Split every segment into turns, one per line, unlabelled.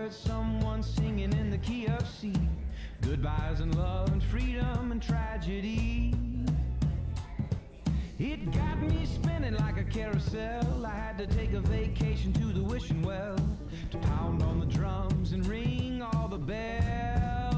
heard someone singing in the key of C. Goodbyes and love and freedom and tragedy. It got me spinning like a carousel. I had to take a vacation to the wishing well, to pound on the drums and ring all the bells.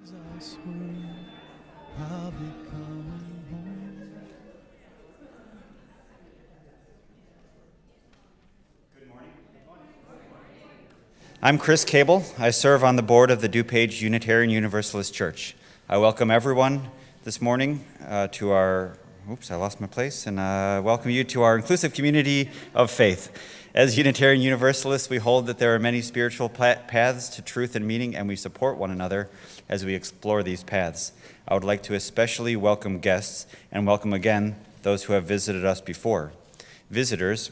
I swear I'll be coming home.
Good morning. I'm Chris Cable. I serve on the board of the DuPage Unitarian Universalist Church. I welcome everyone this morning to our, I lost my place, and welcome you to our inclusive community of faith. As Unitarian Universalists, we hold that there are many spiritual paths to truth and meaning, and we support one another as we explore these paths. I would like to especially welcome guests and welcome again those who have visited us before. Visitors,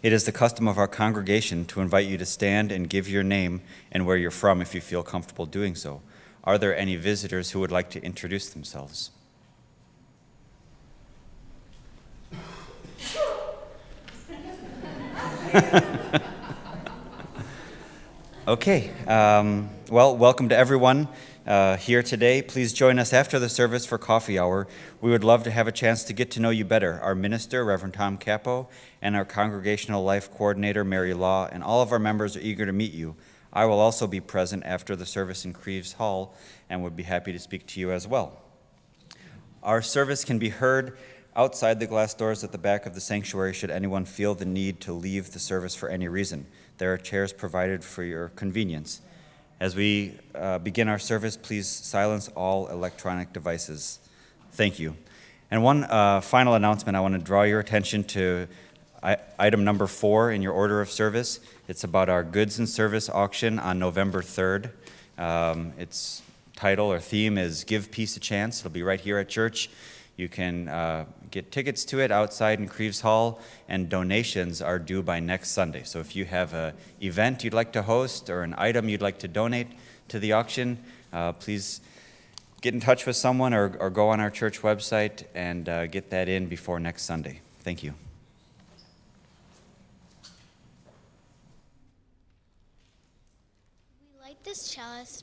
it is the custom of our congregation to invite you to stand and give your name and where you're from if you feel comfortable doing so. Are there any visitors who would like to introduce themselves? Okay, well, welcome to everyone here today. Please join us after the service for coffee hour. We would love to have a chance to get to know you better. Our minister, Reverend Tom Capo, and our congregational life coordinator, Mary Law, and all of our members are eager to meet you. I will also be present after the service in Creeves Hall and would be happy to speak to you as well. Our service can be heard outside the glass doors at the back of the sanctuary should anyone feel the need to leave the service for any reason. There are chairs provided for your convenience. As we begin our service, please silence all electronic devices. Thank you. And one final announcement, I want to draw your attention to item number 4 in your order of service. It's about our goods and service auction on November 3rd. Its title or theme is Give Peace a Chance. It'll be right here at church. You can get tickets to it outside in Creeves Hall, and donations are due by next Sunday. So if you have an event you'd like to host or an item you'd like to donate to the auction, please get in touch with someone or go on our church website and get that in before next Sunday. Thank you.
We light this chalice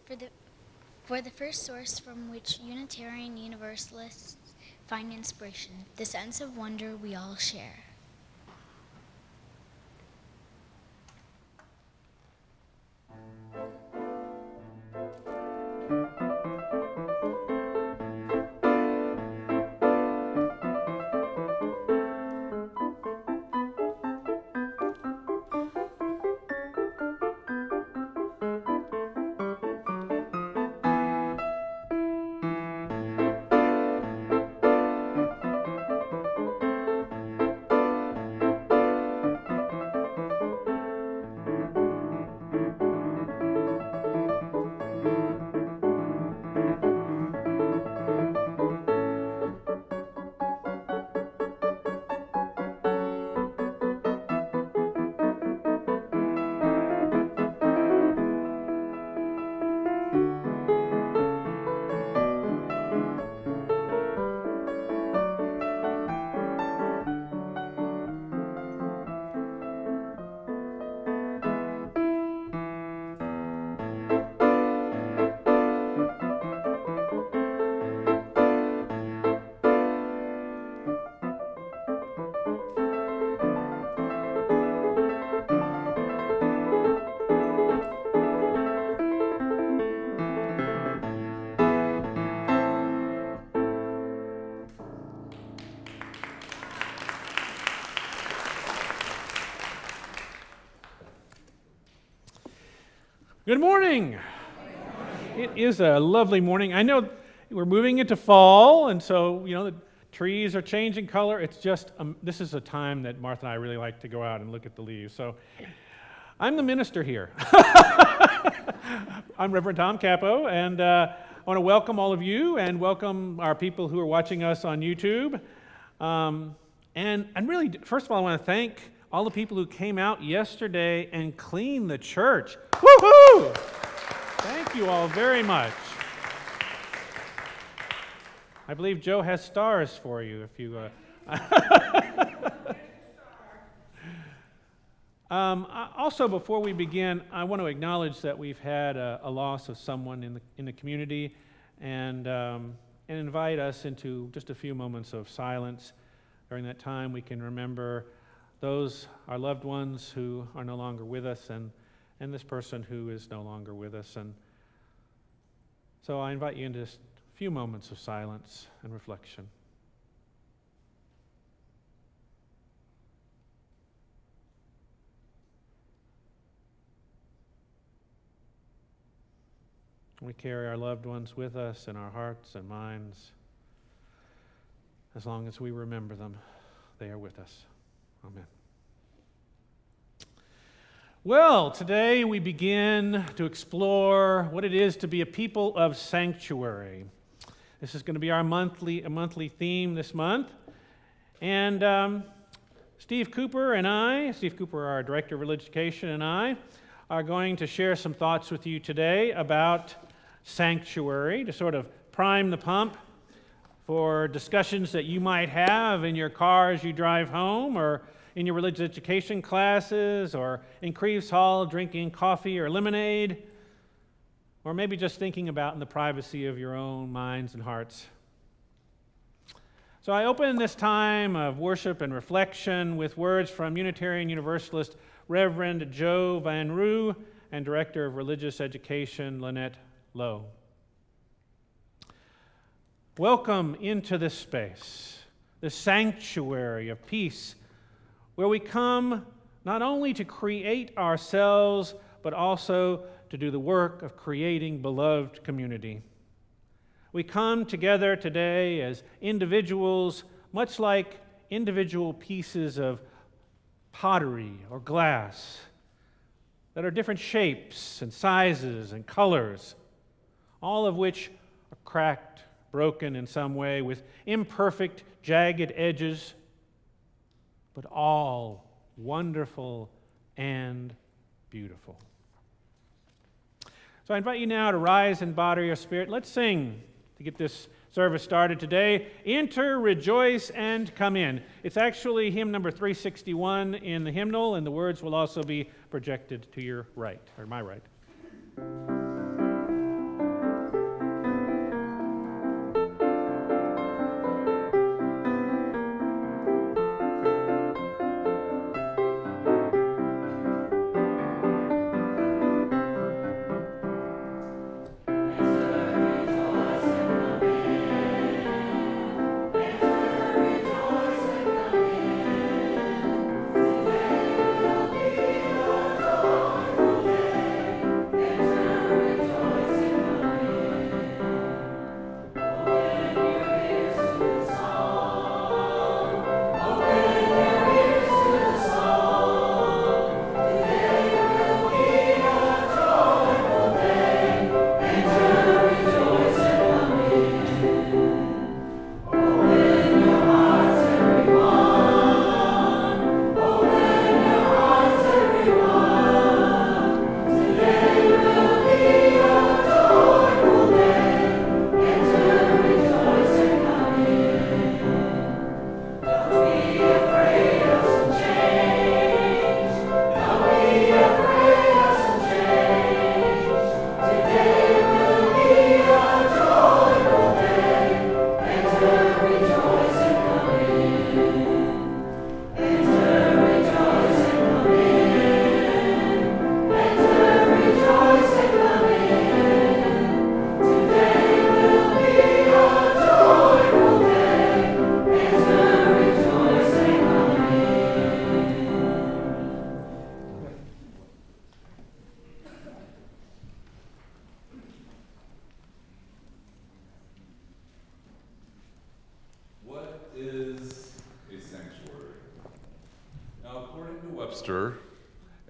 for the first source from which Unitarian Universalists find inspiration, the sense of wonder we all share.
Good morning. It is a lovely morning. I know we're moving into fall, and so, the trees are changing color. It's just, this is a time that Martha and I really like to go out and look at the leaves. So I'm the minister here. I'm Reverend Tom Capo, and I want to welcome all of you and welcome our people who are watching us on YouTube. And really, first of all, I want to thank all the people who came out yesterday and cleaned the church. Woohoo! Thank you all very much. I believe Joe has stars for you if you... Also, before we begin, I want to acknowledge that we've had a loss of someone in the community, and invite us into just a few moments of silence. During that time, we can remember those, our loved ones who are no longer with us, and this person who is no longer with us. And So I invite you into just a few moments of silence and reflection. We carry our loved ones with us in our hearts and minds. As long as we remember them, they are with us. Amen. Well, today we begin to explore what it is to be a people of sanctuary. This is going to be our monthly theme this month. And Steve Cooper, our Director of Religious Education, and I are going to share some thoughts with you today about sanctuary to sort of prime the pump for discussions that you might have in your car as you drive home, or in your religious education classes, or in Creeves Hall drinking coffee or lemonade, or maybe just thinking about in the privacy of your own minds and hearts. So I open this time of worship and reflection with words from Unitarian Universalist Reverend Joe Van Roo and Director of Religious Education Lynette Lowe. Welcome into this space, this sanctuary of peace, where we come not only to create ourselves, but also to do the work of creating beloved community. We come together today as individuals, much like individual pieces of pottery or glass that are different shapes and sizes and colors, all of which are cracked, broken in some way, with imperfect, jagged edges, but all wonderful and beautiful. So I invite you now to rise in body or spirit. Let's sing to get this service started today. Enter, rejoice, and come in. It's actually hymn number 361 in the hymnal, and the words will also be projected to your right, or my right.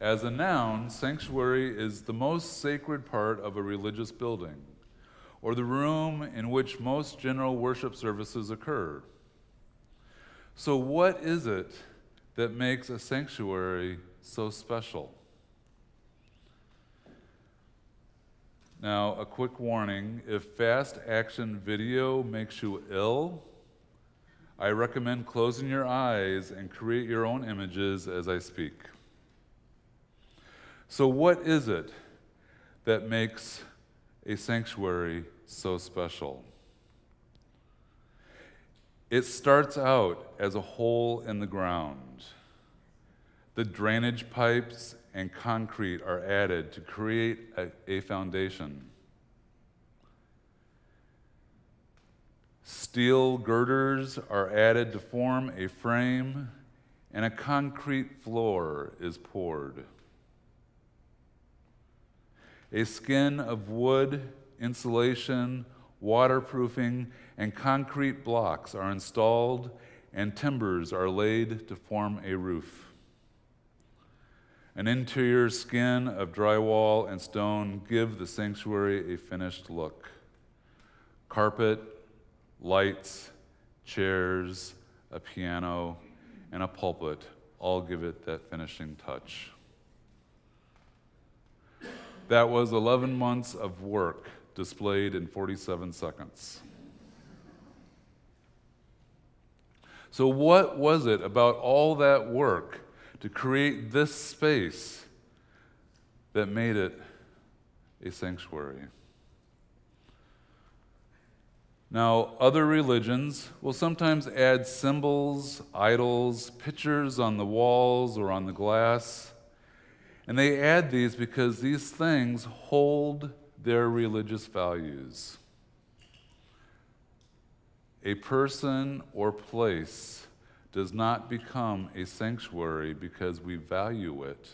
As a noun, sanctuary is the most sacred part of a religious building, or the room in which most general worship services occur. So what is it that makes a sanctuary so special? Now, a quick warning, if fast action video makes you ill, I recommend closing your eyes and create your own images as I speak. So what is it that makes a sanctuary so special? It starts out as a hole in the ground. The drainage pipes and concrete are added to create a foundation. Steel girders are added to form a frame, and a concrete floor is poured. A skin of wood, insulation, waterproofing, and concrete blocks are installed, and timbers are laid to form a roof. An interior skin of drywall and stone give the sanctuary a finished look. Carpet, lights, chairs, a piano, and a pulpit all give it that finishing touch. That was 11 months of work displayed in 47 seconds. So what was it about all that work to create this space that made it a sanctuary? Now, other religions will sometimes add symbols, idols, pictures on the walls or on the glass, and they add these because these things hold their religious values. A person or place does not become a sanctuary because we value it.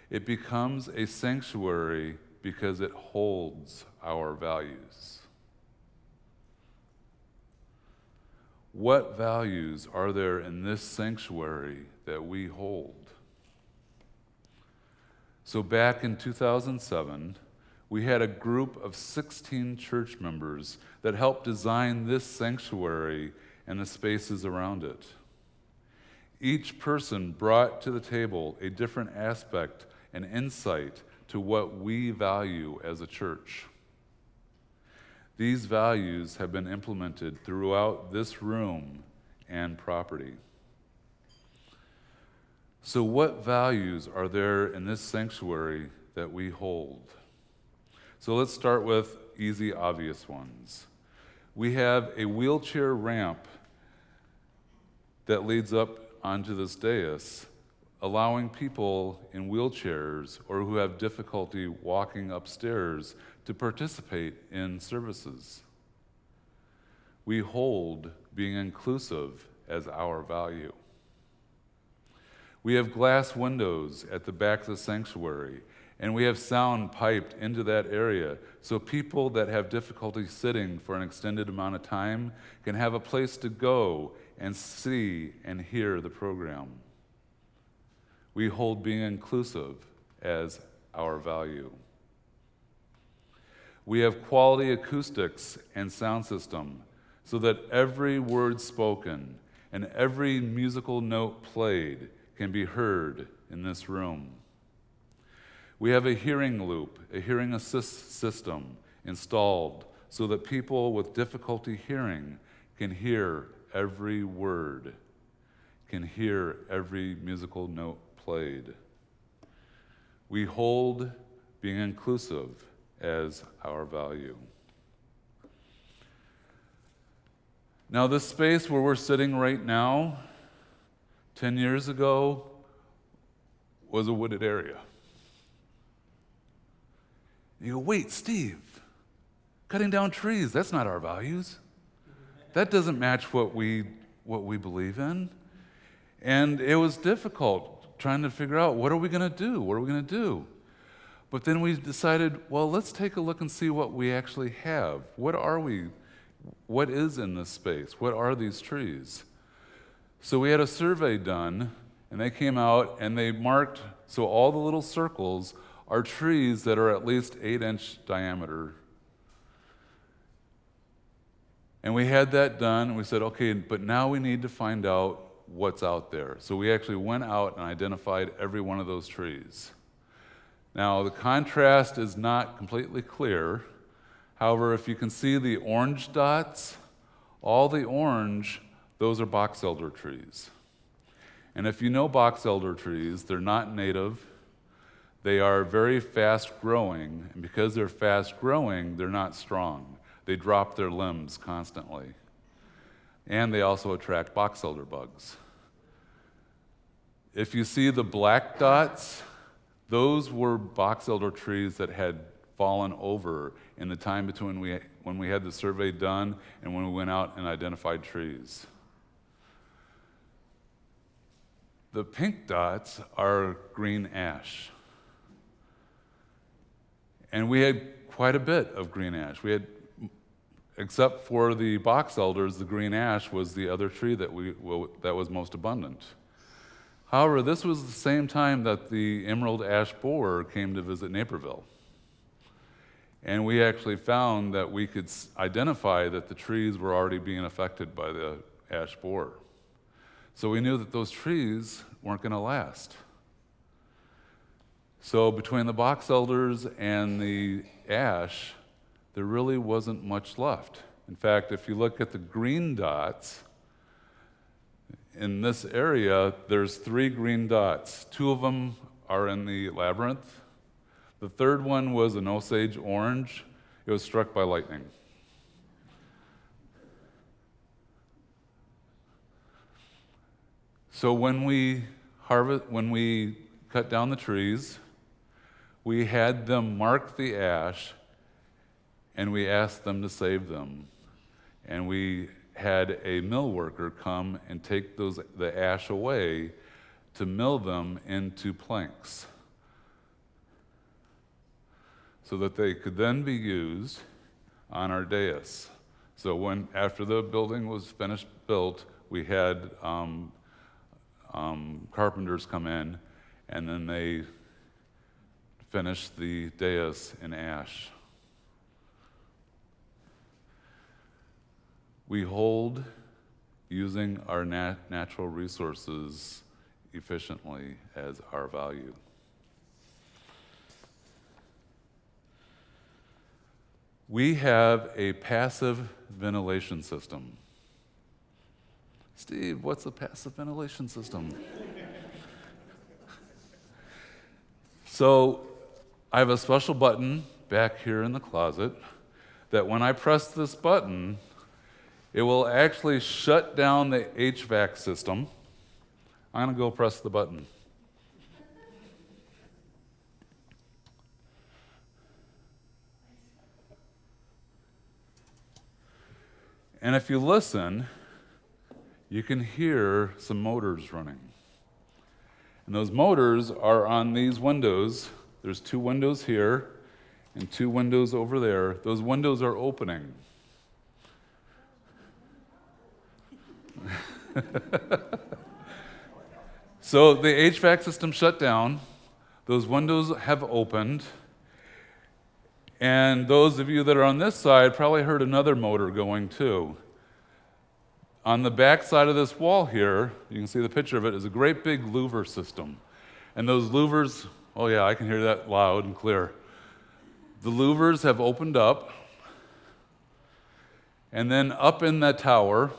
It becomes a sanctuary because it holds our values. What values are there in this sanctuary that we hold? So back in 2007, we had a group of 16 church members that helped design this sanctuary and the spaces around it. Each person brought to the table a different aspect and insight to what we value as a church. These values have been implemented throughout this room and property. So what values are there in this sanctuary that we hold? So let's start with easy, obvious ones. We have a wheelchair ramp that leads up onto this dais, allowing people in wheelchairs or who have difficulty walking upstairs to participate in services. We hold being inclusive as our value. We have glass windows at the back of the sanctuary, and we have sound piped into that area so people that have difficulty sitting for an extended amount of time can have a place to go and see and hear the program. We hold being inclusive as our value. We have quality acoustics and sound system so that every word spoken and every musical note played can be heard in this room. We have a hearing loop, a hearing assist system installed so that people with difficulty hearing can hear every word, can hear every musical note played. We hold being inclusive as our value. Now, this space where we're sitting right now, 10 years ago, was a wooded area. You go, wait, Steve, cutting down trees, that's not our values. That doesn't match what we believe in. And it was difficult trying to figure out, what are we going to do? What are we going to do? But then we decided, well, let's take a look and see what we actually have. What are we? What is in this space? What are these trees? So we had a survey done, and they came out and they marked, so all the little circles are trees that are at least 8-inch diameter. And we had that done, and we said, okay, but now we need to find out what's out there. So we actually went out and identified every one of those trees. Now, the contrast is not completely clear. However, if you can see the orange dots, all the orange, those are box elder trees. And if you know box elder trees, they're not native. They are very fast growing, and because they're fast growing, they're not strong. They drop their limbs constantly. And they also attract box elder bugs. If you see the black dots, those were box elder trees that had fallen over in the time between when we had the survey done and when we went out and identified trees. The pink dots are green ash. And we had quite a bit of green ash. We had, except for the box elders, the green ash was the other tree that was most abundant. However, this was the same time that the emerald ash borer came to visit Naperville. And we actually found that we could identify that the trees were already being affected by the ash borer. So we knew that those trees weren't going to last. So between the box elders and the ash, there really wasn't much left. In fact, if you look at the green dots, in this area, there's 3 green dots. 2 of them are in the labyrinth. The third one was an Osage orange. It was struck by lightning. So when we cut down the trees, we had them mark the ash, and we asked them to save them. And we had a mill worker come and take the ash away to mill them into planks so that they could then be used on our dais. So after the building was finished built, we had carpenters come in, and then they finished the dais in ash. We hold using our natural resources efficiently as our value. We have a passive ventilation system. Steve, what's a passive ventilation system? So I have a special button back here in the closet that when I press this button, it will actually shut down the HVAC system. I'm going to go press the button. And if you listen, you can hear some motors running. And those motors are on these windows. There's 2 windows here and 2 windows over there. Those windows are opening. So the HVAC system shut down. Those windows have opened. And those of you that are on this side probably heard another motor going too. On the back side of this wall here, you can see the picture of it, is a great big louver system. And those louvers, oh yeah, I can hear that loud and clear. The louvers have opened up, and then up in that tower,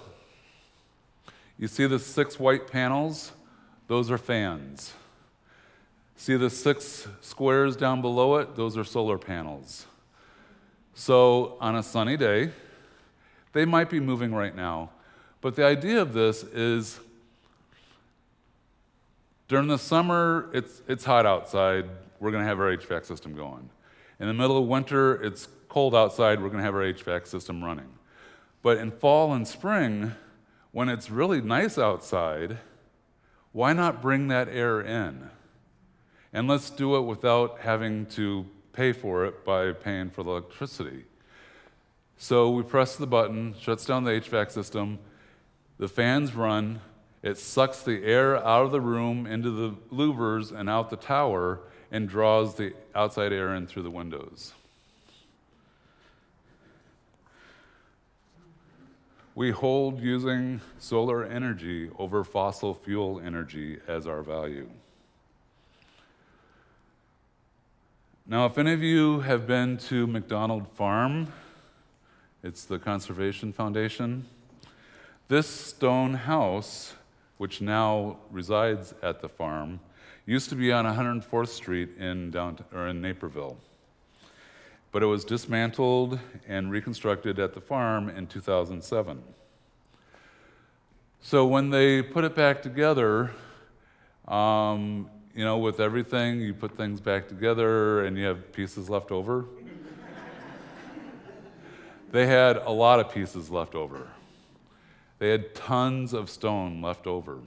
you see the 6 white panels? Those are fans. See the 6 squares down below it? Those are solar panels. So on a sunny day, they might be moving right now, but the idea of this is during the summer, it's hot outside, we're going to have our HVAC system going. In the middle of winter, it's cold outside, we're going to have our HVAC system running. But in fall and spring, when it's really nice outside, why not bring that air in? And let's do it without having to pay for it by paying for the electricity. So we press the button, shuts down the HVAC system, the fans run, it sucks the air out of the room into the louvers and out the tower and draws the outside air in through the windows. We hold using solar energy over fossil fuel energy as our value. Now, if any of you have been to McDonald Farm, it's the Conservation Foundation. This stone house, which now resides at the farm, used to be on 104th Street in Naperville. But it was dismantled and reconstructed at the farm in 2007. So when they put it back together, you know, with everything, you put things back together and you have pieces left over. They had a lot of pieces left over. They had tons of stone left over.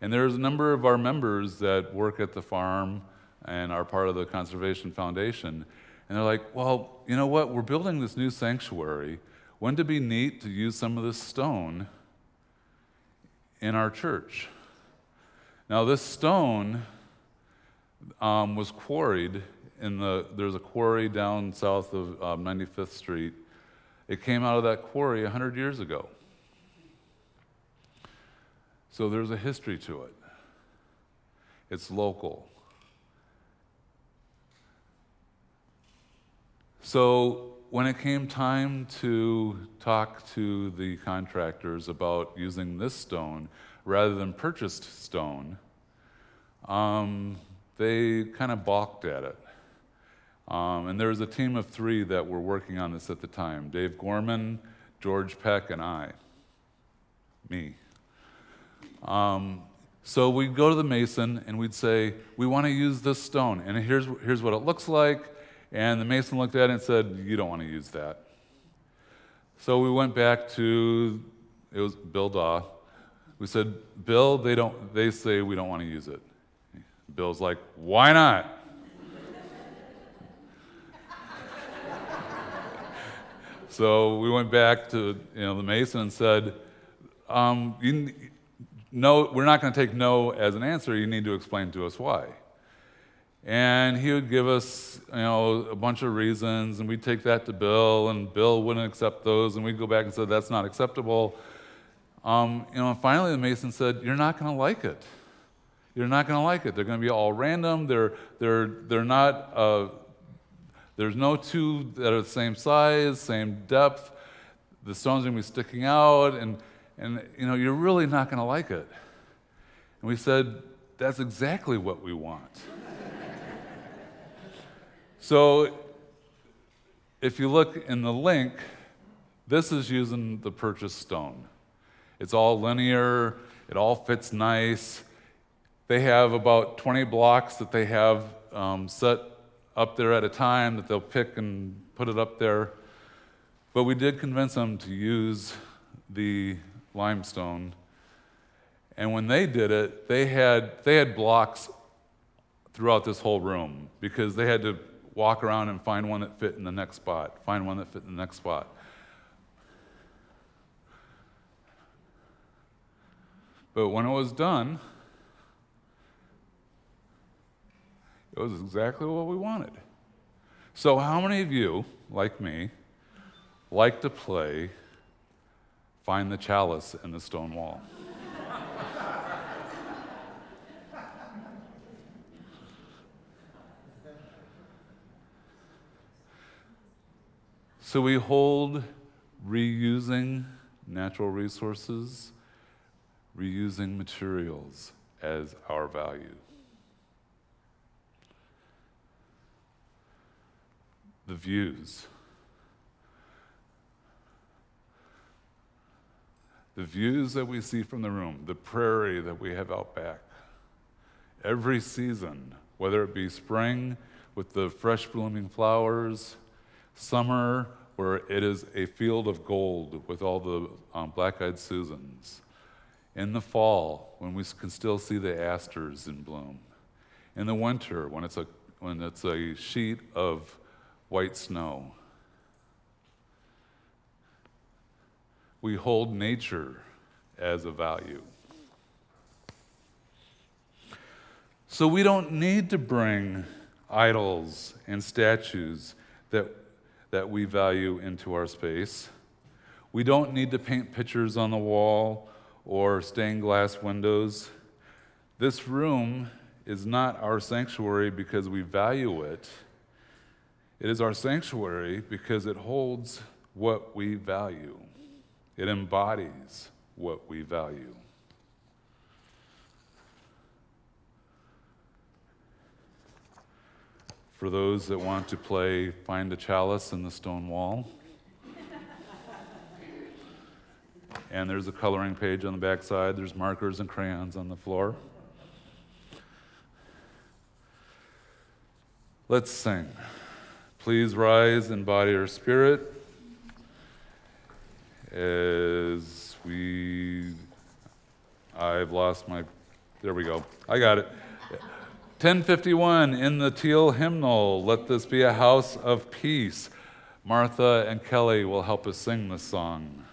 And there's a number of our members that work at the farm and are part of the Conservation Foundation. And they're like, well, you know what? We're building this new sanctuary. Wouldn't it be neat to use some of this stone in our church? Now, this stone was quarried there's a quarry down south of 95th Street. It came out of that quarry 100 years ago. So there's a history to it. It's local. So when it came time to talk to the contractors about using this stone rather than purchased stone, they kind of balked at it. And there was a team of 3 that were working on this at the time: Dave Gorman, George Peck, and me. So we'd go to the mason and we'd say, we want to use this stone, and here's what it looks like. And the mason looked at it and said, you don't want to use that. So we went back to, it was Bill Daw. We said, Bill, they say we don't want to use it. Bill's like, why not? So we went back to the mason and said, no, we're not going to take no as an answer. You need to explain to us why. And he would give us, a bunch of reasons, and we'd take that to Bill, and Bill wouldn't accept those, and we'd go back and say that's not acceptable. And finally the mason said, "You're not going to like it. You're not going to like it. They're going to be all random. They're not. There's no 2 that are the same size, same depth. The stone's going to be sticking out, and you're really not going to like it." And we said, "That's exactly what we want." So if you look in the link, this is using the purchased stone. It's all linear, it all fits nice. They have about 20 blocks that they have set up there at a time that they'll pick and put it up there. But we did convince them to use the limestone. And when they did it, they had blocks throughout this whole room because they had to walk around and find one that fit in the next spot, find one that fit in the next spot. But when it was done, it was exactly what we wanted. So how many of you, like me, like to play Find the Chalice in the Stone Wall? So we hold reusing natural resources, reusing materials as our value. The views. The views that we see from the room, the prairie that we have out back. Every season, whether it be spring with the fresh blooming flowers, summer where it is a field of gold with all the black-eyed Susans. In the fall, when we can still see the asters in bloom. In the winter, when it's a sheet of white snow. We hold nature as a value. So we don't need to bring idols and statues that we value into our space. We don't need to paint pictures on the wall or stained glass windows. This room is not our sanctuary because we value it. It is our sanctuary because it holds what we value. It embodies what we value. For those that want to play Find the Chalice in the Stone Wall. And there's a coloring page on the back side. There's markers and crayons on the floor. Let's sing. Please rise and body or spirit. I've lost my, there we go. I got it. 1051 in the teal hymnal, Let This Be a House of Peace. Martha and Kelly will help us sing this song.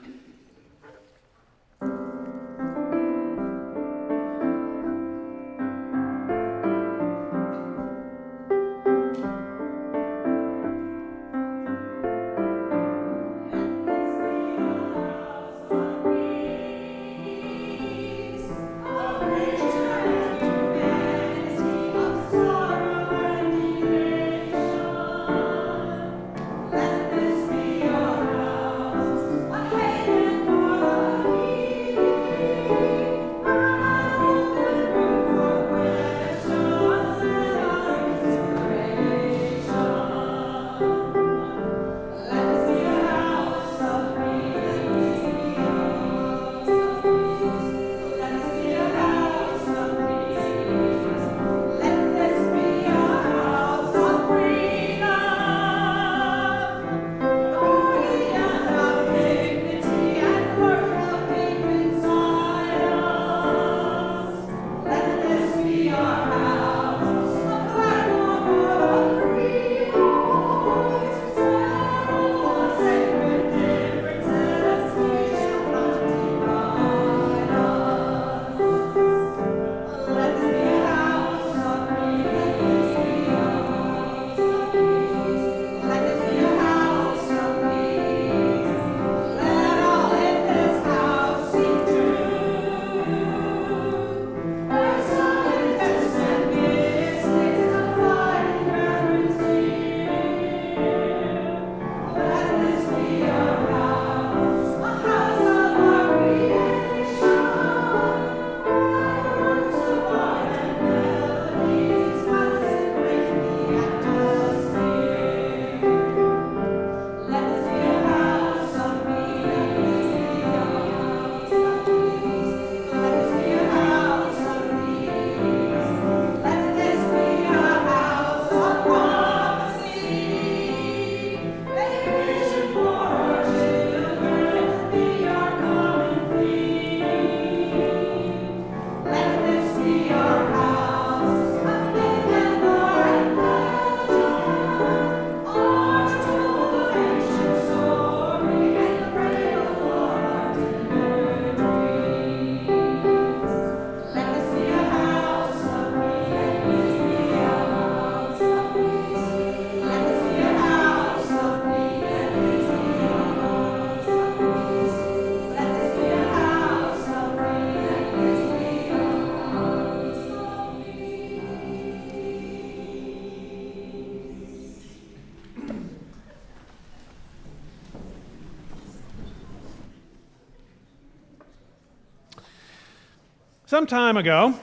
Some time ago,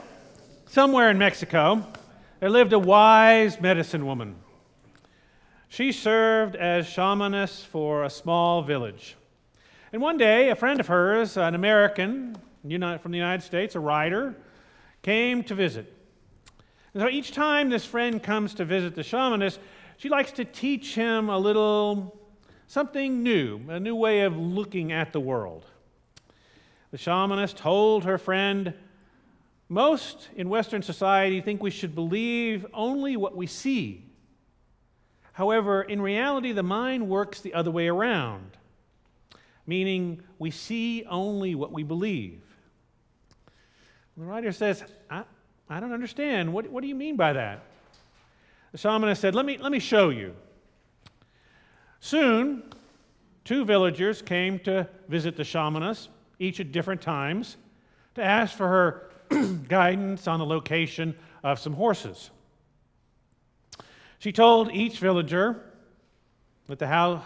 somewhere in Mexico, there lived a wise medicine woman. She served as shamaness for a small village. And one day, a friend of hers, an American from the United States, a writer, came to visit. And so each time this friend comes to visit the shamaness, she likes to teach him a little something new, a new way of looking at the world. The shamaness told her friend, most in Western society think we should believe only what we see. However, in reality, the mind works the other way around, meaning we see only what we believe. The writer says, I don't understand. What do you mean by that? The shamaness said, let me show you. Soon, two villagers came to visit the shamaness, each at different times, to ask for her guidance on the location of some horses. She told each villager that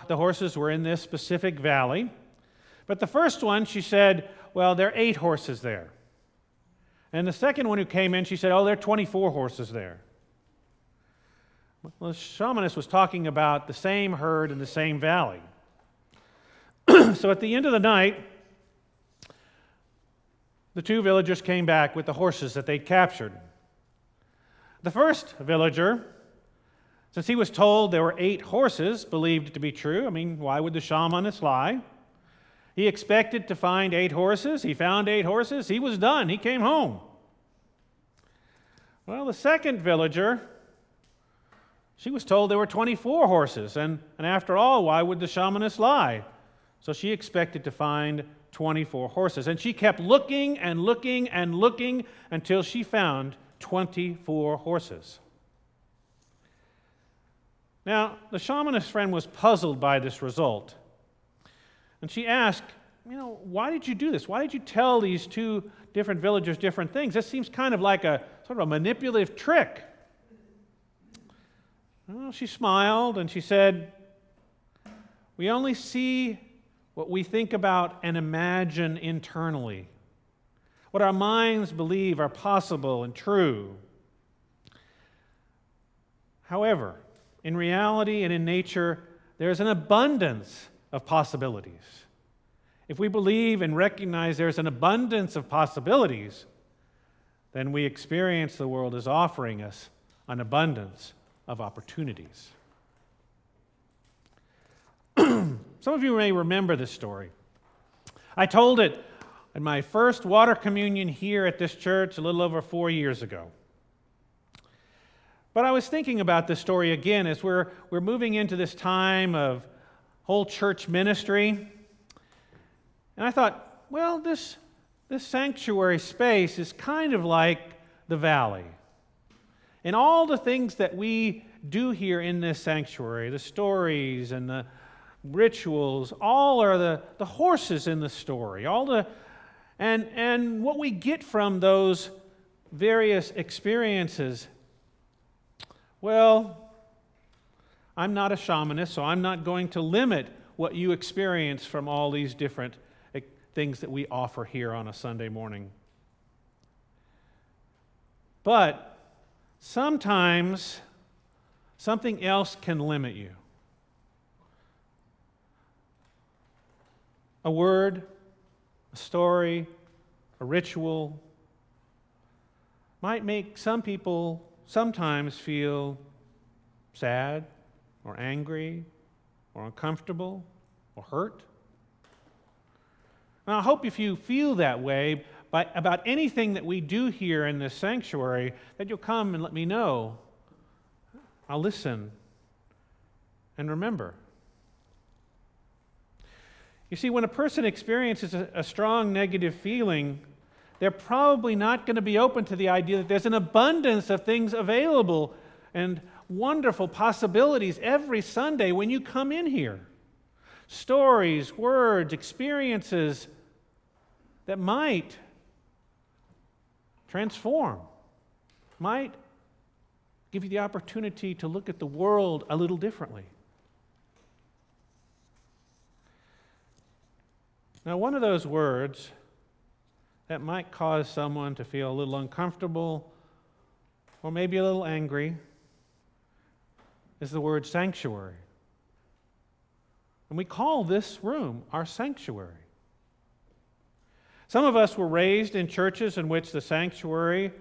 the horses were in this specific valley. But the first one, she said, well, there are 8 horses there. And the second one who came in, she said, oh, there are 24 horses there. Well, the shamaness was talking about the same herd in the same valley. So at the end of the night, the two villagers came back with the horses that they'd captured. The first villager, since he was told there were 8 horses, believed it to be true. I mean, why would the shamaness lie? He expected to find 8 horses. He found 8 horses. He was done. He came home. Well, the second villager, she was told there were 24 horses. And after all, why would the shamaness lie? So she expected to find 24 horses. And she kept looking and looking and looking until she found 24 horses. Now, the shamanist friend was puzzled by this result. And she asked, why did you do this? Why did you tell these 2 different villagers different things? This seems kind of like a sort of a manipulative trick. Well, she smiled and she said, we only see what we think about and imagine internally, what our minds believe are possible and true. However, in reality and in nature, there's an abundance of possibilities. If we believe and recognize there's an abundance of possibilities, then we experience the world as offering us an abundance of opportunities. Some of you may remember this story. I told it in my first water communion here at this church a little over 4 years ago. But I was thinking about this story again as we're moving into this time of whole church ministry. And I thought, well, this sanctuary space is kind of like the valley. And all the things that we do here in this sanctuary, the stories and the rituals, all are the horses in the story. And what we get from those various experiences. Well, I'm not a shamanist, so I'm not going to limit what you experience from all these different things that we offer here on a Sunday morning. But sometimes something else can limit you. A word, a story, a ritual might make some people sometimes feel sad or angry or uncomfortable or hurt. Now, I hope if you feel that way about anything that we do here in this sanctuary, that you'll come and let me know. I'll listen and remember. You see, when a person experiences a strong negative feeling, they're probably not going to be open to the idea that there's an abundance of things available and wonderful possibilities every Sunday when you come in here. Stories, words, experiences that might transform, might give you the opportunity to look at the world a little differently. Now, one of those words that might cause someone to feel a little uncomfortable or maybe a little angry is the word sanctuary. And we call this room our sanctuary. Some of us were raised in churches in which the sanctuary,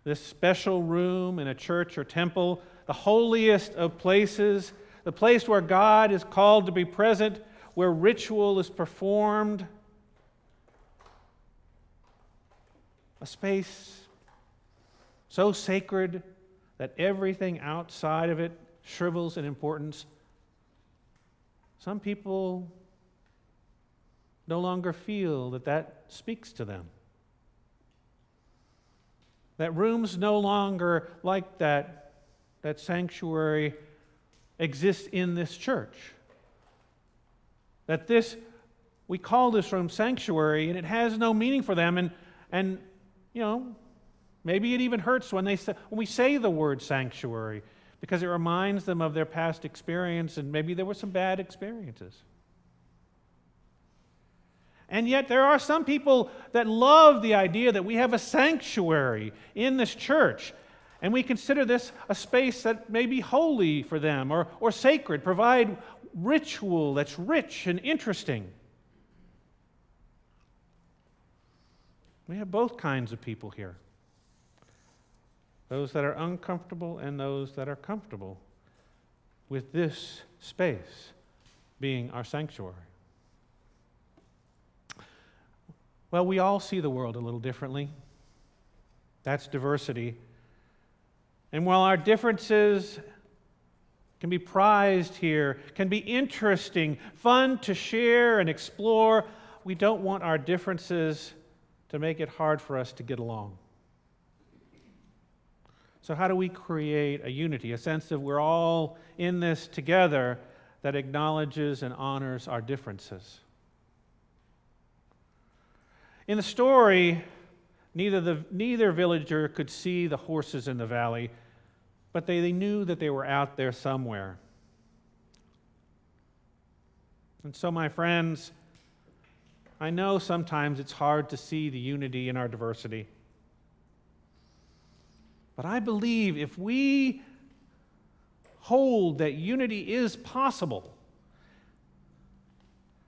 this special room in a church or temple, the holiest of places, the place where God is called to be present, where ritual is performed, a space so sacred that everything outside of it shrivels in importance. Some people no longer feel that speaks to them. That rooms no longer like that sanctuary exists in this church. That we call this room sanctuary, and it has no meaning for them. And maybe it even hurts when we say the word sanctuary, because it reminds them of their past experience, and maybe there were some bad experiences. And yet there are some people that love the idea that we have a sanctuary in this church, and we consider this a space that may be holy for them or sacred, provide ritual that's rich and interesting. We have both kinds of people here. Those that are uncomfortable and those that are comfortable with this space being our sanctuary. Well, we all see the world a little differently. That's diversity. And while our differences can be prized here, can be interesting, fun to share and explore, we don't want our differences to make it hard for us to get along. So how do we create a unity, a sense of we're all in this together that acknowledges and honors our differences? In the story, neither villager could see the horses in the valley, but they knew that they were out there somewhere. And so, my friends, I know sometimes it's hard to see the unity in our diversity. But I believe if we hold that unity is possible,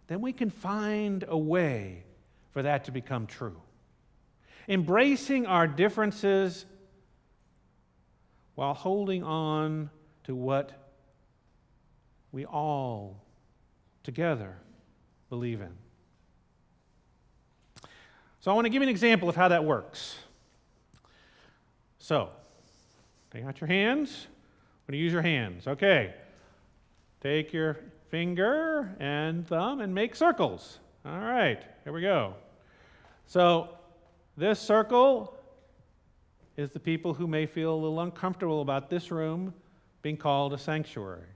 then we can find a way for that to become true. Embracing our differences while holding on to what we all together believe in. So I want to give you an example of how that works. So, take out your hands. I'm going to use your hands. Okay. Take your finger and thumb and make circles. All right, here we go. So, this circle is the people who may feel a little uncomfortable about this room being called a sanctuary.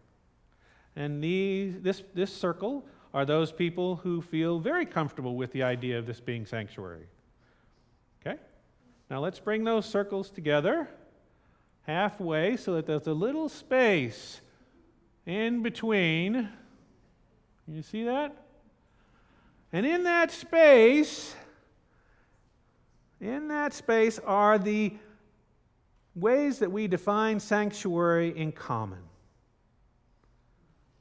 And this circle are those people who feel very comfortable with the idea of this being sanctuary. Okay? Now let's bring those circles together halfway so that there's a little space in between. You see that? And in that space are the ways that we define sanctuary in common.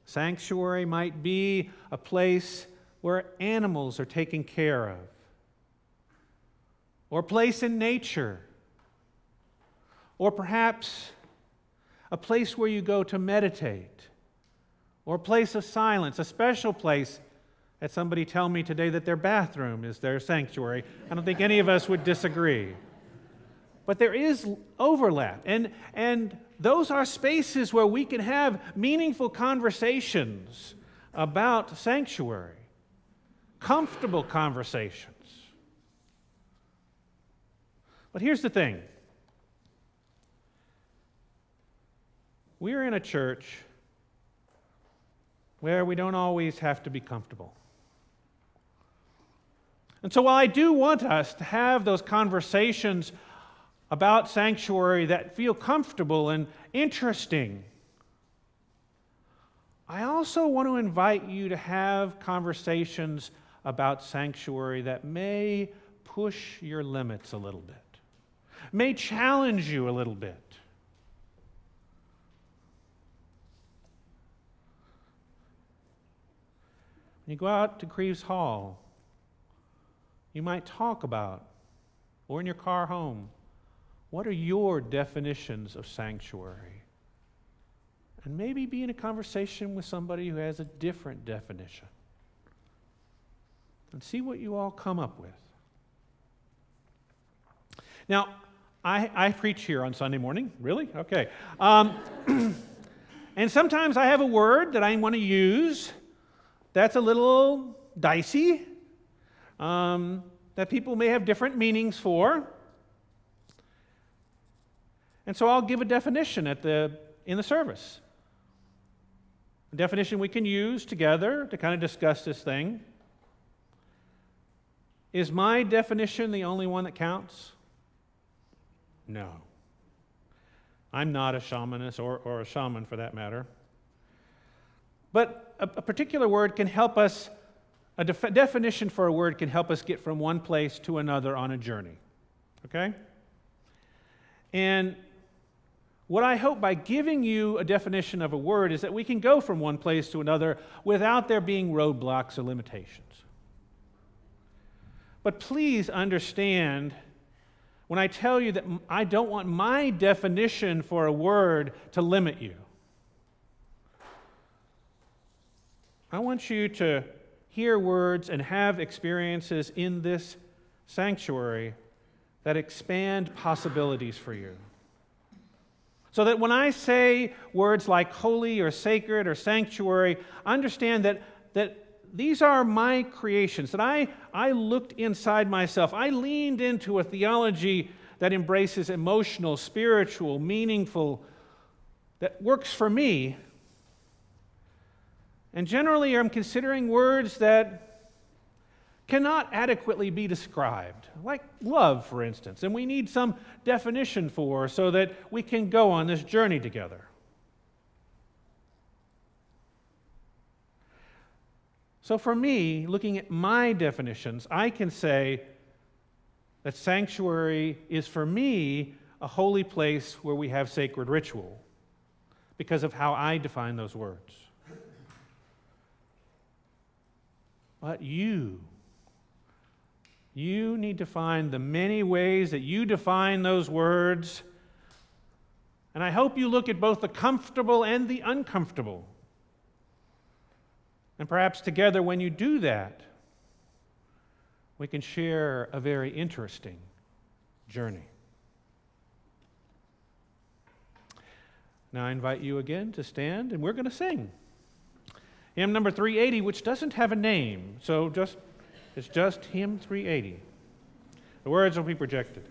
Sanctuary might be a place where animals are taken care of, or a place in nature, or perhaps a place where you go to meditate, or a place of silence, a special place. Had somebody tell me today that their bathroom is their sanctuary. I don't think any of us would disagree. But there is overlap, and those are spaces where we can have meaningful conversations about sanctuary, comfortable conversations. But here's the thing. We're in a church where we don't always have to be comfortable. And so while I do want us to have those conversations about sanctuary that feel comfortable and interesting, I also want to invite you to have conversations about sanctuary that may push your limits a little bit, may challenge you a little bit. When you go out to Creeves Hall, you might talk about, or in your car home, what are your definitions of sanctuary? And maybe be in a conversation with somebody who has a different definition. And see what you all come up with. Now, I preach here on Sunday morning. Really? Okay. And sometimes I have a word that I want to use that's a little dicey, that people may have different meanings for. And so I'll give a definition in the service. A definition we can use together to kind of discuss this thing. Is my definition the only one that counts? No. I'm not a shamanist or a shaman for that matter. But a particular word can help us, a definition for a word can help us get from one place to another on a journey. Okay? And what I hope by giving you a definition of a word is that we can go from one place to another without there being roadblocks or limitations. But please understand when I tell you that I don't want my definition for a word to limit you. I want you to hear words and have experiences in this sanctuary that expand possibilities for you. So that when I say words like holy or sacred or sanctuary, understand that these are my creations, that I looked inside myself. I leaned into a theology that embraces emotional, spiritual, meaningful, that works for me. And generally, I'm considering words that cannot adequately be described, like love, for instance, and we need some definition for so that we can go on this journey together. So for me, looking at my definitions, I can say that sanctuary is for me a holy place where we have sacred ritual because of how I define those words. But you need to find the many ways that you define those words. And I hope you look at both the comfortable and the uncomfortable. And perhaps together, when you do that, we can share a very interesting journey. Now I invite you again to stand, and we're going to sing. Hymn number 380, which doesn't have a name, so it's just hymn 380. The words will be projected.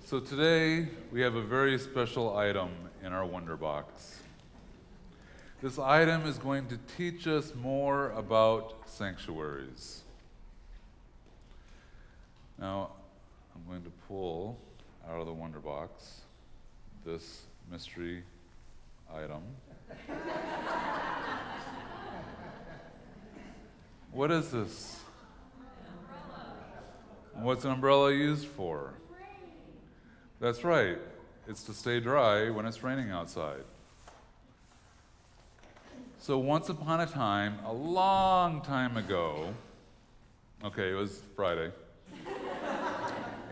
So today, we have a very special item in our Wonder Box. This item is going to teach us more about sanctuaries. Now, I'm going to pull out of the Wonder Box this mystery item. What is this? What's an umbrella used for? That's right. It's to stay dry when it's raining outside. So once upon a time, a long time ago, okay, it was Friday,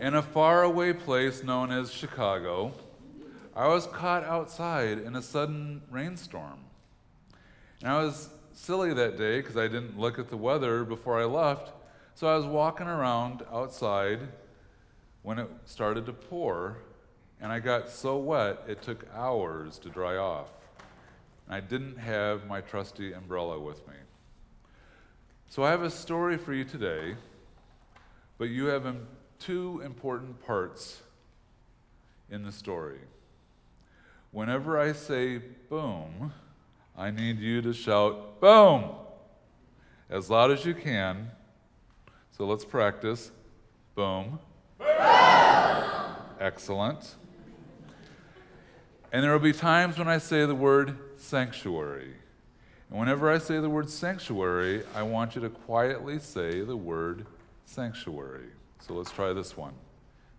in a faraway place known as Chicago, I was caught outside in a sudden rainstorm. And I was silly that day because I didn't look at the weather before I left, so I was walking around outside when it started to pour, and I got so wet it took hours to dry off. And I didn't have my trusty umbrella with me. So I have a story for you today, but you have two important parts in the story. Whenever I say boom, I need you to shout boom as loud as you can. So let's practice. Boom. Excellent. And there will be times when I say the word sanctuary. And whenever I say the word sanctuary, I want you to quietly say the word sanctuary. So let's try this one.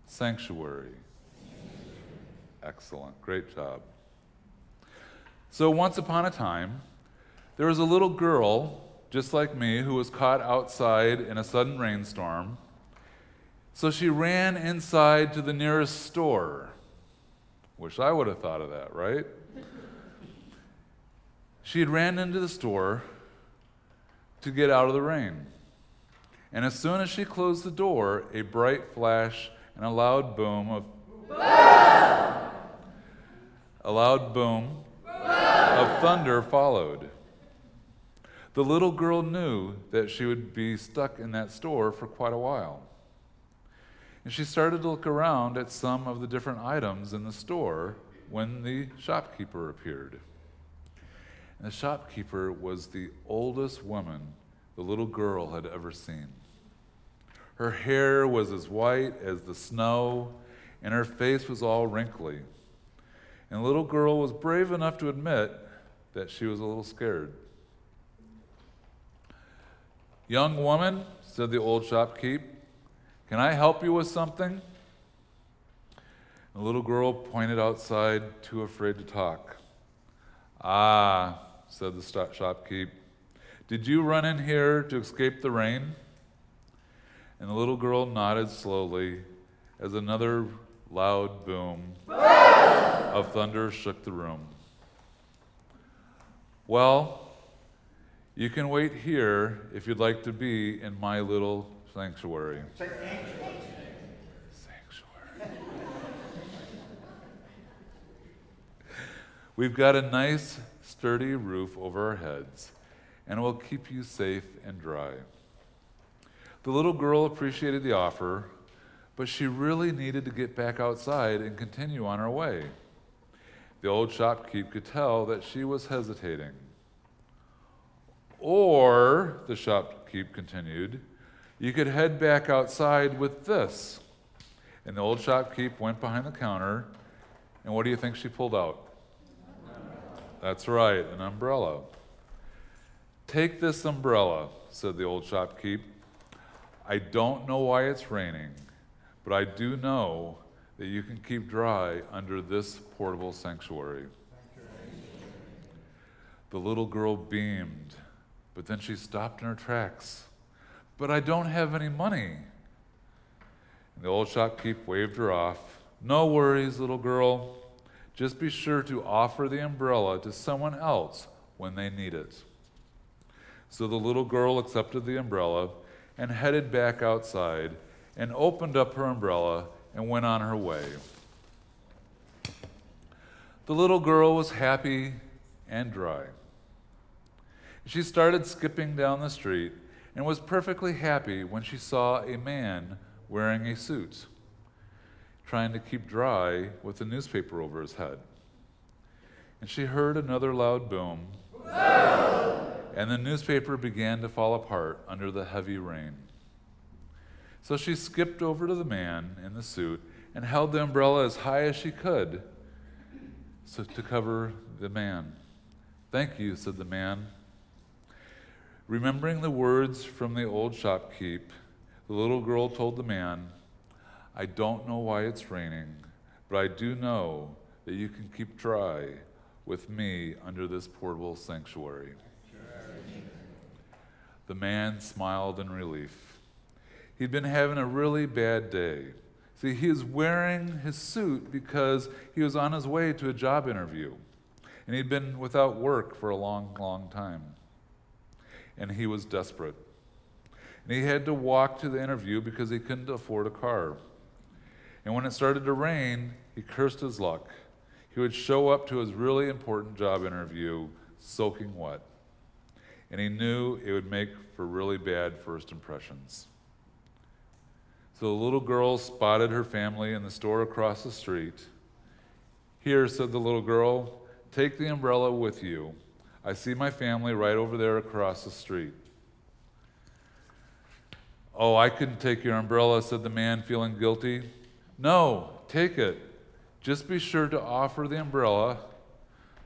Sanctuary. Excellent. Great job. So once upon a time, there was a little girl, just like me, who was caught outside in a sudden rainstorm. So she ran inside to the nearest store. Wish I would have thought of that, right? She had ran into the store to get out of the rain. And as soon as she closed the door, a bright flash and a loud boom of thunder followed. The little girl knew that she would be stuck in that store for quite a while. And she started to look around at some of the different items in the store when the shopkeeper appeared. And the shopkeeper was the oldest woman the little girl had ever seen. Her hair was as white as the snow, and her face was all wrinkly. And the little girl was brave enough to admit that she was a little scared. "Young woman," said the old shopkeep, "can I help you with something?" The little girl pointed outside, too afraid to talk. "Ah," said the shopkeep, "did you run in here to escape the rain?" And the little girl nodded slowly as another loud boom of thunder shook the room. "Well, you can wait here if you'd like to be in my little sanctuary." Sanctuary. "We've got a nice, sturdy roof over our heads, and it will keep you safe and dry." The little girl appreciated the offer, but she really needed to get back outside and continue on her way. The old shopkeep could tell that she was hesitating. "Or," the shopkeep continued, "you could head back outside with this." And the old shopkeep went behind the counter, and what do you think she pulled out? That's right, an umbrella. "Take this umbrella," said the old shopkeep. "I don't know why it's raining, but I do know that you can keep dry under this portable sanctuary." The little girl beamed, but then she stopped in her tracks. "But I don't have any money." And the old shopkeep waved her off. "No worries, little girl. Just be sure to offer the umbrella to someone else when they need it." So the little girl accepted the umbrella and headed back outside and opened up her umbrella and went on her way. The little girl was happy and dry. She started skipping down the street and was perfectly happy when she saw a man wearing a suit, trying to keep dry with a newspaper over his head. And she heard another loud boom, and the newspaper began to fall apart under the heavy rain. So she skipped over to the man in the suit and held the umbrella as high as she could to cover the man. "Thank you," said the man. Remembering the words from the old shopkeep, the little girl told the man, "I don't know why it's raining, but I do know that you can keep dry with me under this portable sanctuary." The man smiled in relief. He'd been having a really bad day. See, he was wearing his suit because he was on his way to a job interview, and he'd been without work for a long, long time. And he was desperate. And he had to walk to the interview because he couldn't afford a car. And when it started to rain, he cursed his luck. He would show up to his really important job interview soaking wet. And he knew it would make for really bad first impressions. So the little girl spotted her family in the store across the street. "Here," said the little girl, "take the umbrella with you. I see my family right over there across the street." "Oh, I couldn't take your umbrella," said the man, feeling guilty. "No, take it. Just be sure to offer the umbrella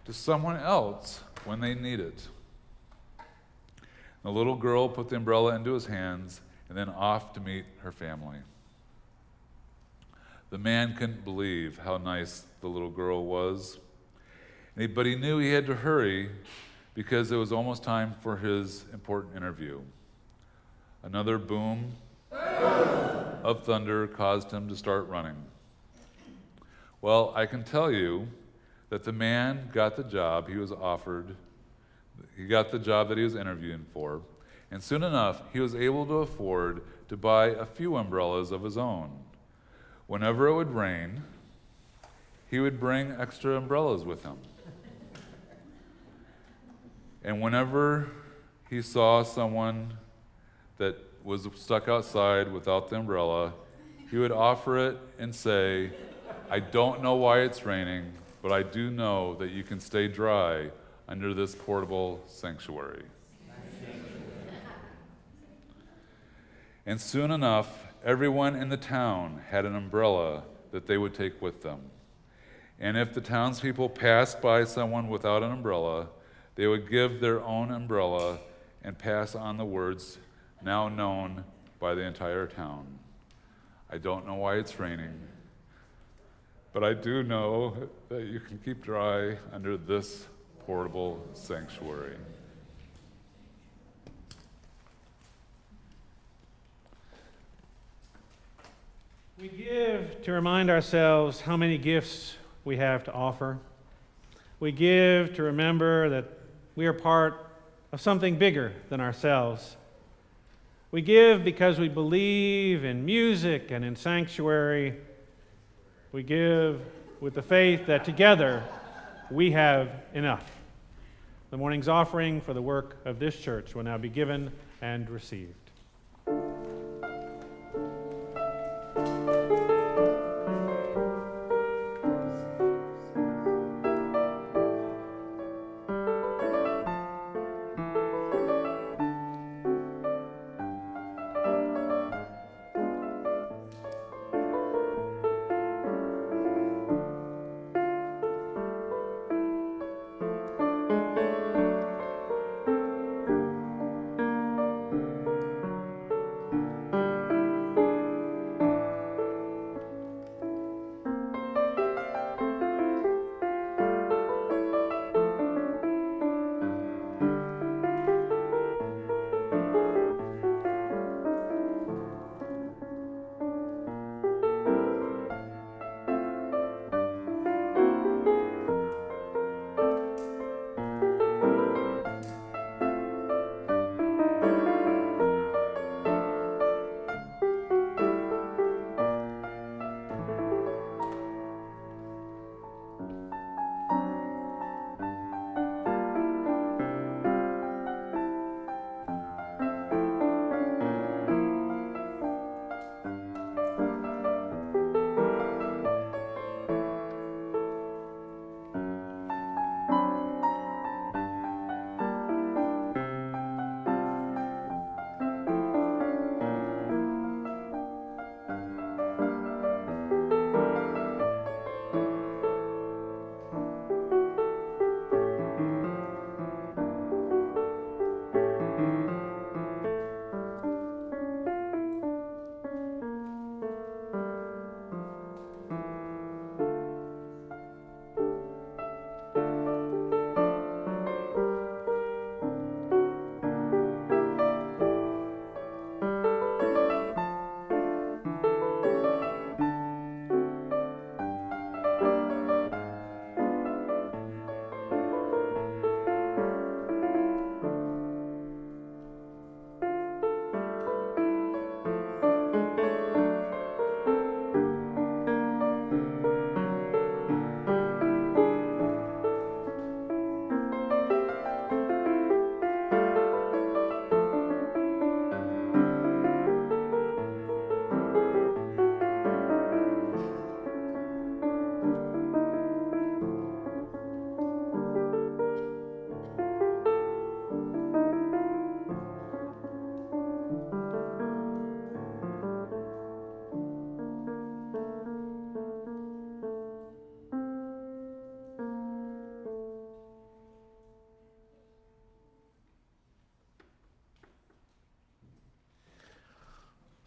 to someone else when they need it." The little girl put the umbrella into his hands and then off to meet her family. The man couldn't believe how nice the little girl was, but he knew he had to hurry because it was almost time for his important interview. Another boom of thunder caused him to start running. Well, I can tell you that the man got the job he was offered. He got the job that he was interviewing for, and soon enough, he was able to afford to buy a few umbrellas of his own. Whenever it would rain, he would bring extra umbrellas with him. And whenever he saw someone that was stuck outside without the umbrella, he would offer it and say, "I don't know why it's raining, but I do know that you can stay dry under this portable sanctuary. And soon enough, everyone in the town had an umbrella that they would take with them. And if the townspeople passed by someone without an umbrella, they would give their own umbrella and pass on the words now known by the entire town. I don't know why it's raining, but I do know that you can keep dry under this portable sanctuary.
We give to remind ourselves how many gifts we have to offer. We give to remember that we are part of something bigger than ourselves. We give because we believe in music and in sanctuary. We give with the faith that together we have enough. The morning's offering for the work of this church will now be given and received.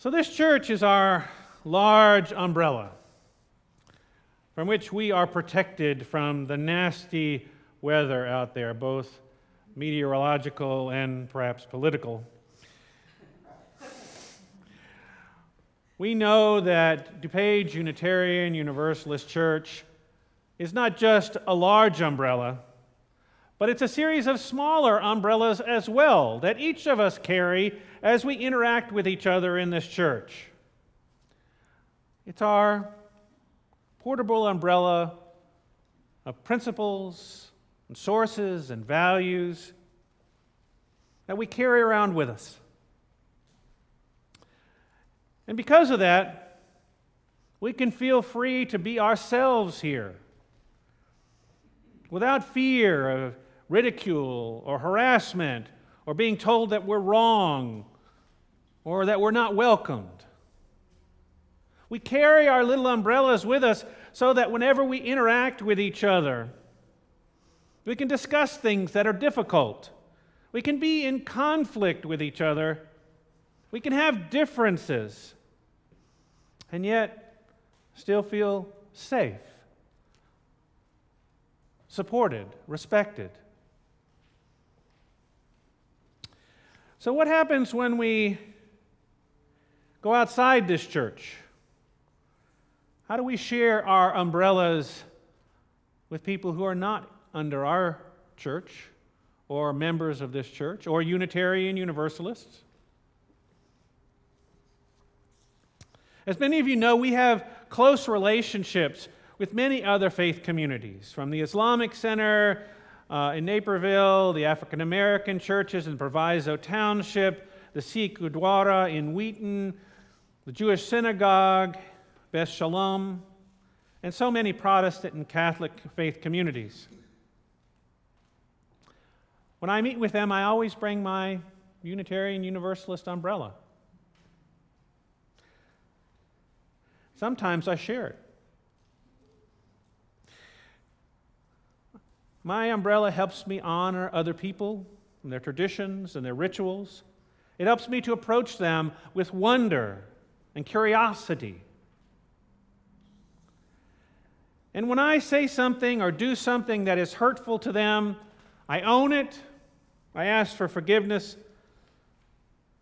So this church is our large umbrella from which we are protected from the nasty weather out there, both meteorological and perhaps political. We know that DuPage Unitarian Universalist Church is not just a large umbrella, but it's a series of smaller umbrellas as well that each of us carry as we interact with each other in this church. It's our portable umbrella of principles and sources and values that we carry around with us. And because of that, we can feel free to be ourselves here without fear of ridicule or harassment or being told that we're wrong or that we're not welcomed. We carry our little umbrellas with us so that whenever we interact with each other, we can discuss things that are difficult. We can be in conflict with each other. We can have differences, and yet still feel safe, supported, respected. So what happens when we go outside this church? How do we share our umbrellas with people who are not under our church or members of this church or Unitarian Universalists? As many of you know, we have close relationships with many other faith communities, from the Islamic Center in Naperville, the African American churches in Proviso Township, the Sikh Gurdwara in Wheaton, the Jewish Synagogue, Beth Shalom, and so many Protestant and Catholic faith communities. When I meet with them, I always bring my Unitarian Universalist umbrella. Sometimes I share it. My umbrella helps me honor other people and their traditions and their rituals. It helps me to approach them with wonder and curiosity. And when I say something or do something that is hurtful to them, I own it, I ask for forgiveness,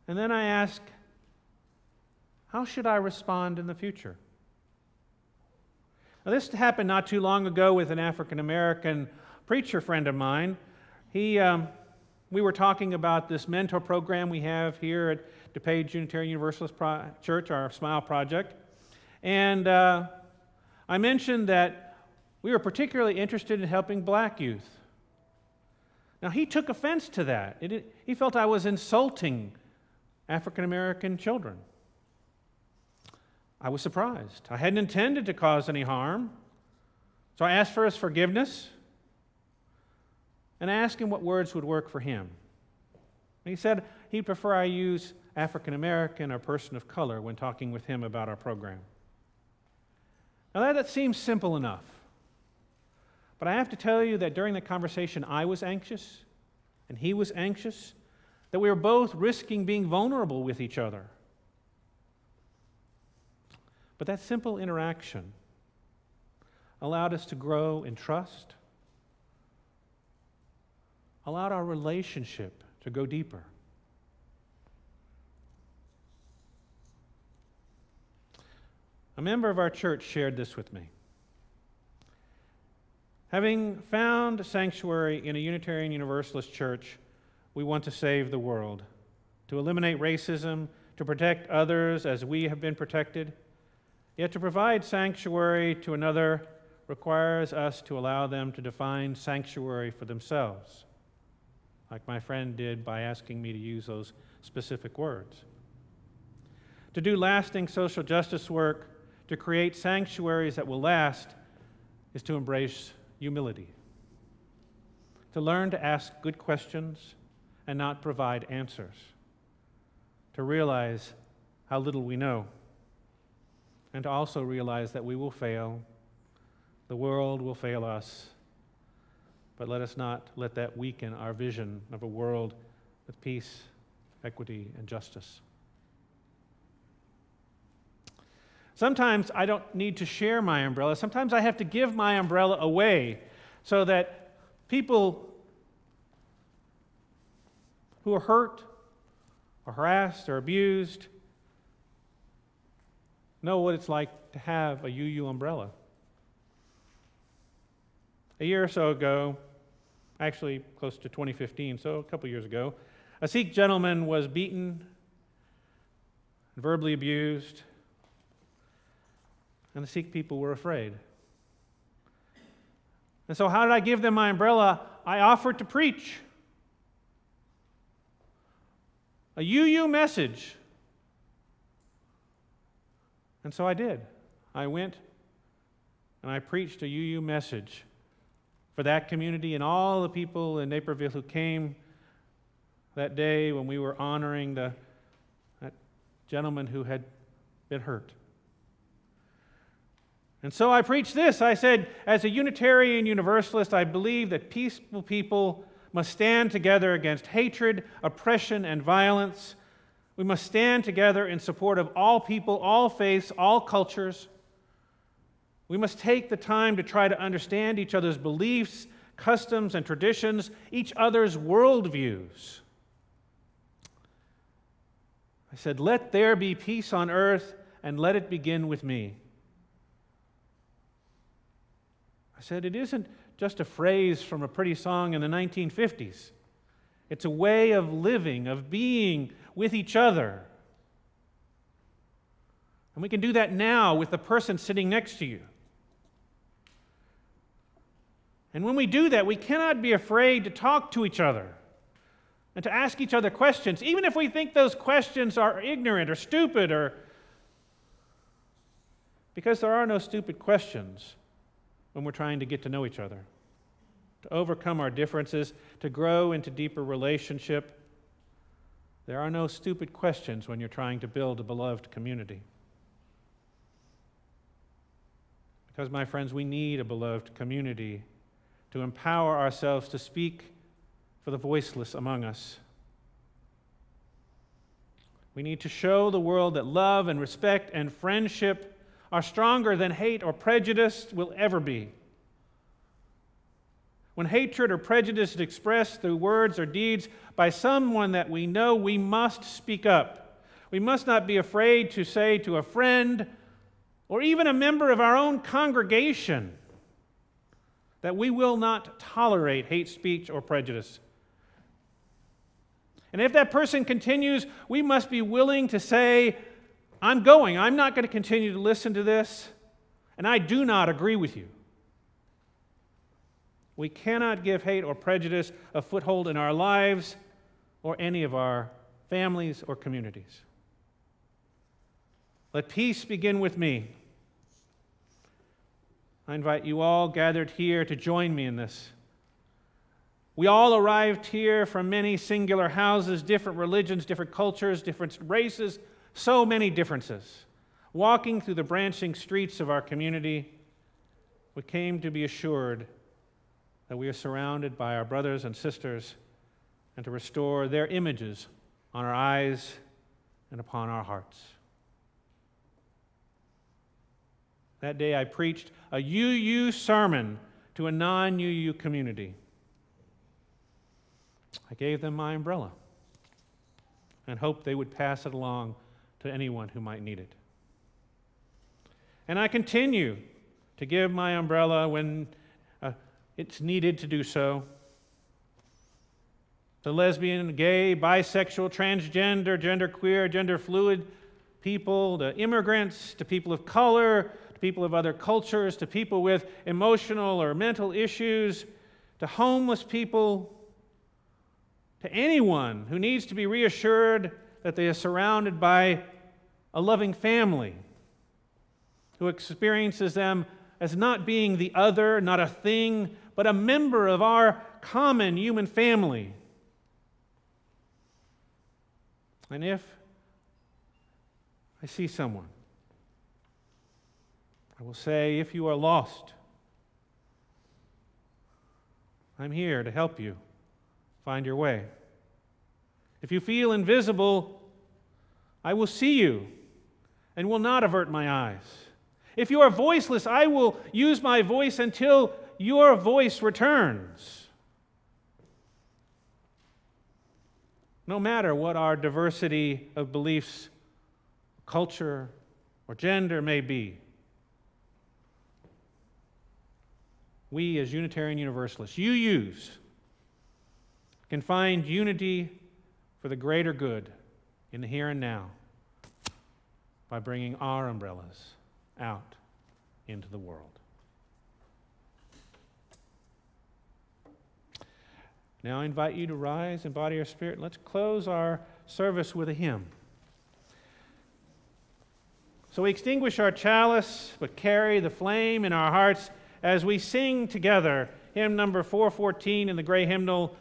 and then I ask, how should I respond in the future? Now, this happened not too long ago with an African American preacher friend of mine. We were talking about this mentor program we have here at DuPage Unitarian Universalist Church, our SMILE project. And I mentioned that we were particularly interested in helping black youth. Now, he took offense to that. He felt I was insulting African American children. I was surprised. I hadn't intended to cause any harm. So I asked for his forgiveness, and I asked him what words would work for him. And he said he'd prefer I use African American or person of color when talking with him about our program. Now that seems simple enough. But I have to tell you that during the conversation I was anxious, and he was anxious, that we were both risking being vulnerable with each other. But that simple interaction allowed us to grow in trust, allowed our relationship to go deeper. A member of our church shared this with me. Having found sanctuary in a Unitarian Universalist church, we want to save the world, to eliminate racism, to protect others as we have been protected. Yet to provide sanctuary to another requires us to allow them to define sanctuary for themselves, like my friend did by asking me to use those specific words. To do lasting social justice work, to create sanctuaries that will last, is to embrace humility. To learn to ask good questions and not provide answers. To realize how little we know. And to also realize that we will fail, the world will fail us, but let us not let that weaken our vision of a world with peace, equity, and justice. Sometimes I don't need to share my umbrella. Sometimes I have to give my umbrella away so that people who are hurt or harassed or abused know what it's like to have a UU umbrella. A year or so ago, actually close to 2015, so a couple years ago, a Sikh gentleman was beaten, verbally abused, and the Sikh people were afraid. And so how did I give them my umbrella? I offered to preach a UU message. And so I did. I went and I preached a UU message for that community and all the people in Naperville who came that day when we were honoring that gentleman who had been hurt. And so I preached this. I said, as a Unitarian Universalist, I believe that peaceful people must stand together against hatred, oppression, and violence. We must stand together in support of all people, all faiths, all cultures. We must take the time to try to understand each other's beliefs, customs, and traditions, each other's worldviews. I said, let there be peace on earth, and let it begin with me. I said, it isn't just a phrase from a pretty song in the 1950s. It's a way of living, of being with each other. And we can do that now with the person sitting next to you. And when we do that, we cannot be afraid to talk to each other and to ask each other questions, even if we think those questions are ignorant or stupid, or because there are no stupid questions when we're trying to get to know each other, to overcome our differences, to grow into deeper relationship. There are no stupid questions when you're trying to build a beloved community. Because, my friends, we need a beloved community to empower ourselves to speak for the voiceless among us. We need to show the world that love and respect and friendship are stronger than hate or prejudice will ever be. When hatred or prejudice is expressed through words or deeds by someone that we know, we must speak up. We must not be afraid to say to a friend or even a member of our own congregation that we will not tolerate hate speech or prejudice. And if that person continues, we must be willing to say, I'm not going to continue to listen to this, and I do not agree with you. We cannot give hate or prejudice a foothold in our lives or any of our families or communities. Let peace begin with me. I invite you all gathered here to join me in this. We all arrived here from many singular houses, different religions, different cultures, different races, so many differences. Walking through the branching streets of our community, we came to be assured that we are surrounded by our brothers and sisters and to restore their images on our eyes and upon our hearts. That day I preached a UU sermon to a non-UU community. I gave them my umbrella and hoped they would pass it along to anyone who might need it. And I continue to give my umbrella when it's needed to do so. To lesbian, gay, bisexual, transgender, genderqueer, gender fluid people, to immigrants, to people of color, to people of other cultures, to people with emotional or mental issues, to homeless people, to anyone who needs to be reassured that they are surrounded by a loving family, who experiences them as not being the other, not a thing, but a member of our common human family. And if I see someone, I will say, if you are lost, I'm here to help you find your way. If you feel invisible, I will see you and will not avert my eyes. If you are voiceless, I will use my voice until your voice returns. No matter what our diversity of beliefs, culture, or gender may be, we as Unitarian Universalists, UUs, can find unity for the greater good in the here and now by bringing our umbrellas out into the world. Now I invite you to rise in body or spirit. Let's close our service with a hymn. So we extinguish our chalice, but carry the flame in our hearts as we sing together hymn number 414 in the gray hymnal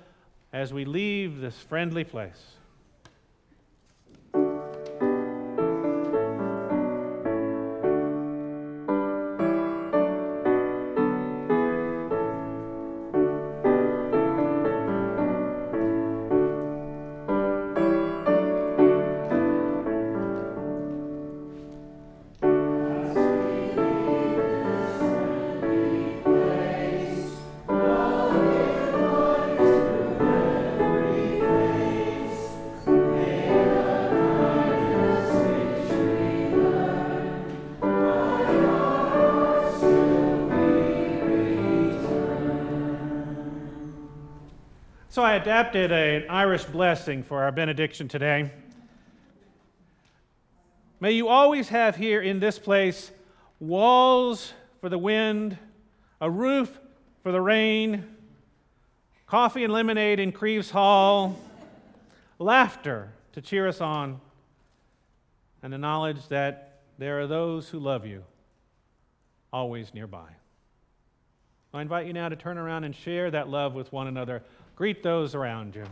as we leave this friendly place. So I adapted an Irish blessing for our benediction today. May you always have here in this place walls for the wind, a roof for the rain, coffee and lemonade in Creeves Hall, laughter to cheer us on, and the knowledge that there are those who love you always nearby. I invite you now to turn around and share that love with one another. Greet those around you.